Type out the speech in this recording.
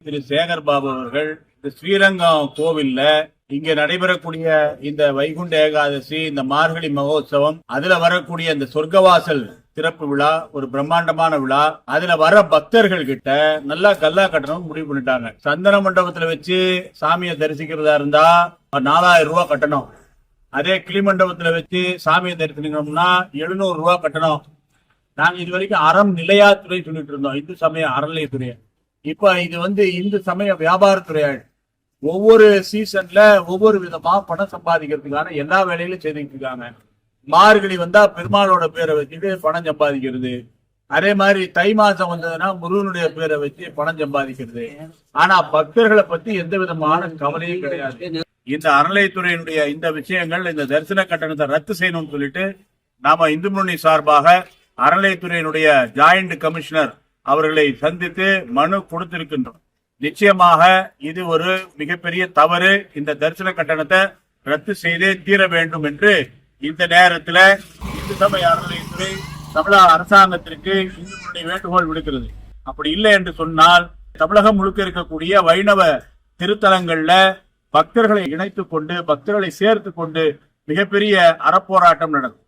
திரு சேகர் பாபு அவர்கள் இந்த ஸ்ரீரங்கம் கோவில்ல இங்க நடைபெறக்கூடிய இந்த வைகுண்ட ஏகாதசி, இந்த மார்கழி மகோத்சவம், அதுல வரக்கூடிய இந்த சொர்க்கவாசல் திறப்பு விழா ஒரு பிரம்மாண்டமான விழா. அதுல வர பக்தர்கள் கிட்ட நல்லா கல்லா கட்டணும் முடிவு பண்ணிட்டாங்க. சந்தன மண்டபத்துல வச்சு சாமியை தரிசிக்கிறதா இருந்தா 4000 ரூபாய் கட்டணும். அதே கிளிமண்டபத்துல வச்சு சாமியை தரிசிக்கணும்னா 700 ரூபாய் கட்டணும். நாங்க இது வரைக்கும் அறம் நிலையாத்துறை சொல்லிட்டு இருந்தோம், இந்து சமய அறநிலையத்துறை. இப்ப இது இந்து சமய வியாபாரத்துறை. ஒவ்வொரு சீசன்ல ஒவ்வொரு விதமா பணம் சம்பாதிக்கிறதுக்கான எல்லா வேலையிலும் செய்துட்டு இருக்காங்க. மார்கழி வந்தா பெருமாளோட பேரை வச்சுட்டு பணம் சம்பாதிக்கிறது. அதே மாதிரி தை மாசம் வந்ததுன்னா முருகனுடைய பேரை வச்சு பணம் சம்பாதிக்கிறது. ஆனா பக்தர்களை பத்தி எந்த விதமான கவலையும் கிடையாது. இந்த அறநிலையத்துறையினுடைய இந்த விஷயங்கள், இந்த தரிசன கட்டணத்தை ரத்து செய்யணும்னு சொல்லிட்டு நாம இந்து முன்னணி சார்பாக அறநிலையத்துறையினுடைய ஜாயிண்ட் கமிஷனர் அவர்களை சந்தித்து மனு கொடுத்திருக்கின்றோம். நிச்சயமாக இது ஒரு மிகப்பெரிய தவறு. இந்த தரிசன கட்டணத்தை ரத்து செய்தே தீர வேண்டும் என்று இந்த நேரத்தில் இந்து சமய அறநிலையத்துறை தமிழக அரசாங்கத்திற்கு இந்து வேண்டுகோள் விடுக்கிறது. அப்படி இல்லை என்று சொன்னால் தமிழகம் முழுக்க இருக்கக்கூடிய வைணவ திருத்தலங்கள்ல பக்தர்களை இணைத்துக் கொண்டு, பக்தர்களை சேர்த்து கொண்டு மிகப்பெரிய அறப்போராட்டம் நடக்கும்.